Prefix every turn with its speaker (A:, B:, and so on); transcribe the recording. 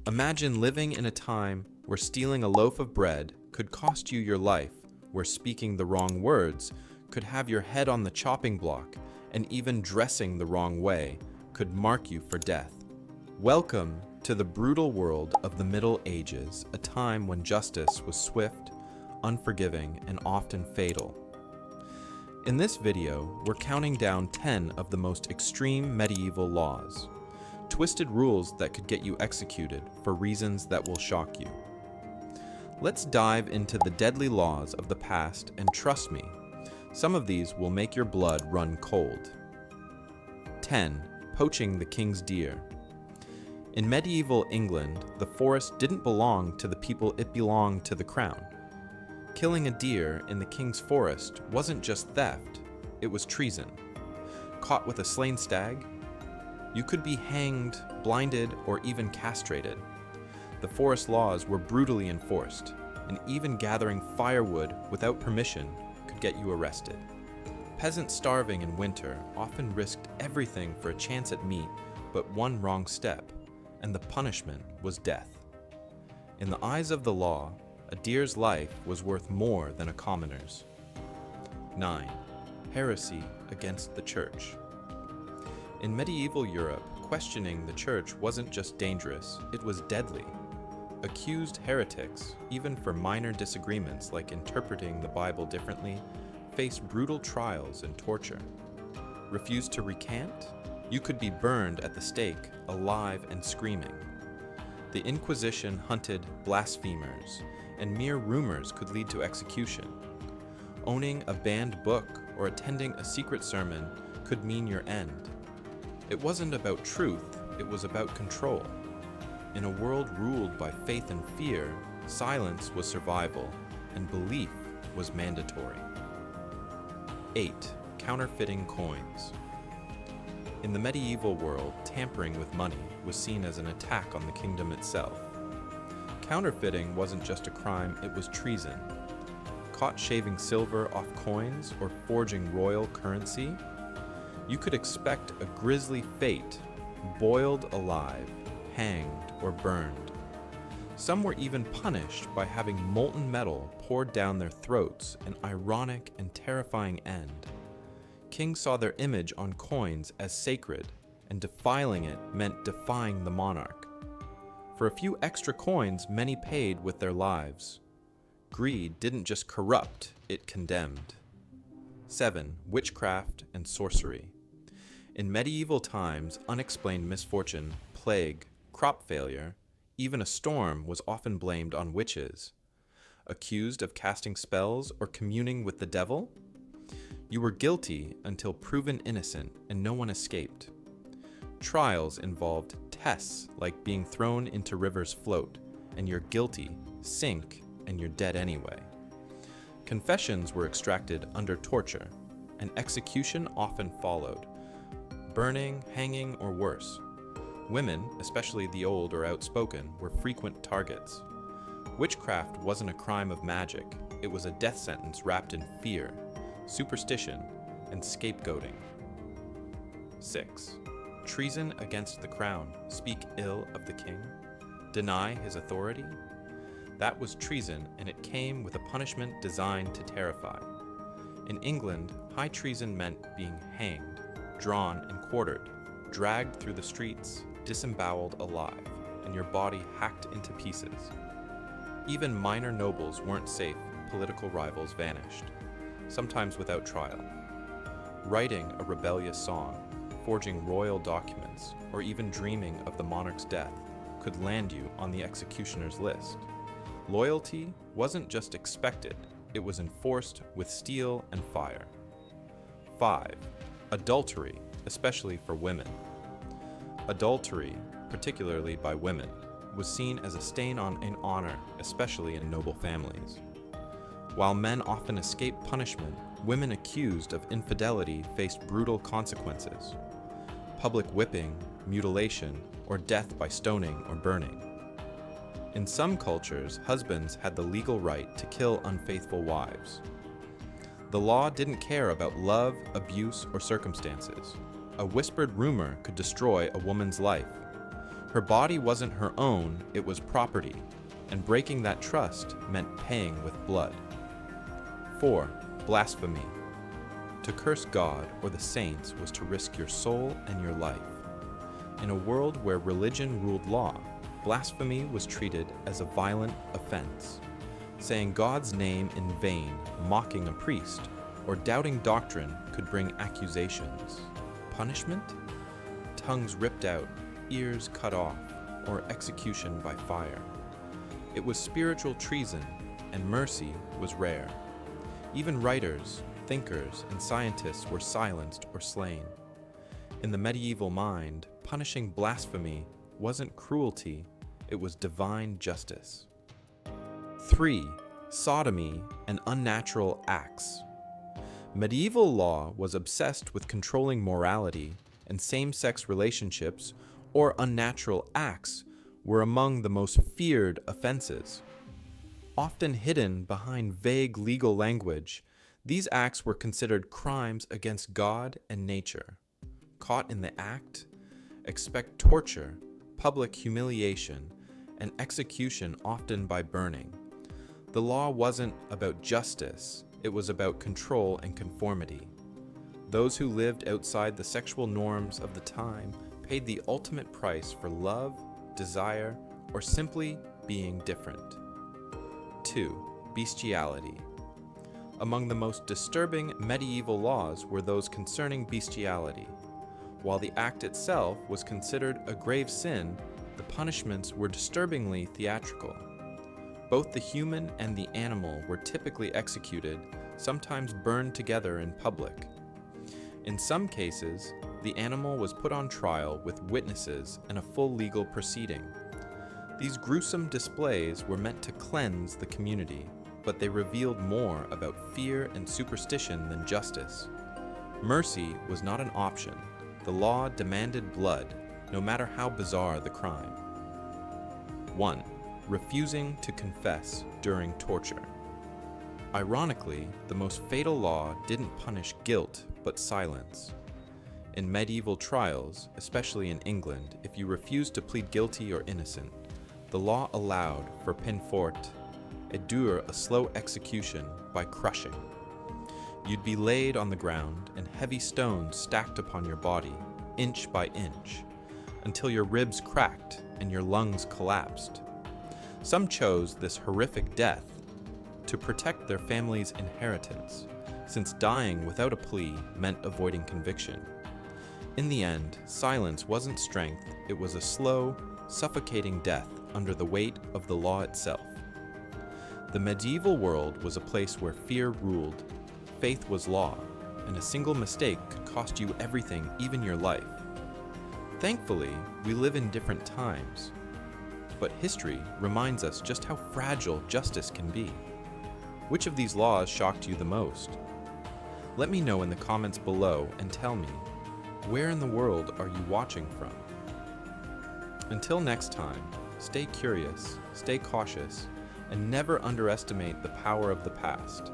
A: Imagine living in a time where stealing a loaf of bread could cost you your life, where speaking the wrong words could have your head on the chopping block, and even dressing the wrong way could mark you for death. Welcome to the brutal world of the Middle Ages, a time when justice was swift, unforgiving, and often fatal. In this video, we're counting down 10 of the most extreme medieval laws. Twisted rules that could get you executed for reasons that will shock you. Let's dive into the deadly laws of the past, and trust me, some of these will make your blood run cold. 10. Poaching the king's deer. In medieval England, the forest didn't belong to the people, it belonged to the crown. Killing a deer in the king's forest wasn't just theft, it was treason. Caught with a slain stag, you could be hanged, blinded, or even castrated. The forest laws were brutally enforced, and even gathering firewood without permission could get you arrested. Peasants starving in winter often risked everything for a chance at meat, but one wrong step, and the punishment was death. In the eyes of the law, a deer's life was worth more than a commoner's. 9. Heresy against the church. In medieval Europe, questioning the church wasn't just dangerous, it was deadly. Accused heretics, even for minor disagreements like interpreting the Bible differently, faced brutal trials and torture. Refused to recant? You could be burned at the stake, alive and screaming. The Inquisition hunted blasphemers, and mere rumors could lead to execution. Owning a banned book or attending a secret sermon could mean your end. It wasn't about truth, it was about control. In a world ruled by faith and fear, silence was survival, and belief was mandatory. 8. Counterfeiting coins. In the medieval world, tampering with money was seen as an attack on the kingdom itself. Counterfeiting wasn't just a crime, it was treason. Caught shaving silver off coins or forging royal currency, you could expect a grisly fate, boiled alive, hanged, or burned. Some were even punished by having molten metal poured down their throats, an ironic and terrifying end. Kings saw their image on coins as sacred, and defiling it meant defying the monarch. For a few extra coins, many paid with their lives. Greed didn't just corrupt, it condemned. 7. Witchcraft and sorcery. In medieval times, unexplained misfortune, plague, crop failure, even a storm was often blamed on witches. Accused of casting spells or communing with the devil? You were guilty until proven innocent, and no one escaped. Trials involved tests like being thrown into rivers float, and you're guilty, sink, and you're dead anyway. Confessions were extracted under torture, and execution often followed. Burning, hanging, or worse. Women, especially the old or outspoken, were frequent targets. Witchcraft wasn't a crime of magic, it was a death sentence wrapped in fear, superstition, and scapegoating. 6. Treason against the crown, speak ill of the king, deny his authority. That was treason, and it came with a punishment designed to terrify. In England, high treason meant being hanged, drawn and quartered, dragged through the streets, disemboweled alive, and your body hacked into pieces. Even minor nobles weren't safe, political rivals vanished, sometimes without trial. Writing a rebellious song, forging royal documents, or even dreaming of the monarch's death could land you on the executioner's list. Loyalty wasn't just expected, it was enforced with steel and fire. 5. Adultery, especially for women. Adultery, particularly by women, was seen as a stain on honor, especially in noble families. While men often escaped punishment, women accused of infidelity faced brutal consequences: public whipping, mutilation, or death by stoning or burning. In some cultures, husbands had the legal right to kill unfaithful wives. The law didn't care about love, abuse, or circumstances. A whispered rumor could destroy a woman's life. Her body wasn't her own, it was property, and breaking that trust meant paying with blood. 4. Blasphemy. To curse God or the saints was to risk your soul and your life. In a world where religion ruled law, blasphemy was treated as a violent offense. Saying God's name in vain, mocking a priest, or doubting doctrine could bring accusations. Punishment? Tongues ripped out, ears cut off, or execution by fire. It was spiritual treason, and mercy was rare. Even writers, thinkers, and scientists were silenced or slain. In the medieval mind, punishing blasphemy wasn't cruelty, it was divine justice. 3. Sodomy and unnatural acts. Medieval law was obsessed with controlling morality, and same-sex relationships or unnatural acts were among the most feared offenses. Often hidden behind vague legal language, these acts were considered crimes against God and nature. Caught in the act, expect torture, public humiliation, and execution, often by burning. The law wasn't about justice, it was about control and conformity. Those who lived outside the sexual norms of the time paid the ultimate price for love, desire, or simply being different. 2. Bestiality. Among the most disturbing medieval laws were those concerning bestiality. While the act itself was considered a grave sin, the punishments were disturbingly theatrical. Both the human and the animal were typically executed, sometimes burned together in public. In some cases, the animal was put on trial with witnesses and a full legal proceeding. These gruesome displays were meant to cleanse the community, but they revealed more about fear and superstition than justice. Mercy was not an option. The law demanded blood, no matter how bizarre the crime. 1. Refusing to confess during torture. Ironically, the most fatal law didn't punish guilt, but silence. In medieval trials, especially in England, if you refused to plead guilty or innocent, the law allowed for peine forte, a slow execution by crushing. You'd be laid on the ground and heavy stones stacked upon your body, inch by inch, until your ribs cracked and your lungs collapsed. Some chose this horrific death to protect their family's inheritance, since dying without a plea meant avoiding conviction. In the end, silence wasn't strength, it was a slow, suffocating death under the weight of the law itself. The medieval world was a place where fear ruled, faith was law, and a single mistake could cost you everything, even your life. Thankfully, we live in different times, but history reminds us just how fragile justice can be. Which of these laws shocked you the most? Let me know in the comments below and tell me, where in the world are you watching from? Until next time, stay curious, stay cautious, and never underestimate the power of the past.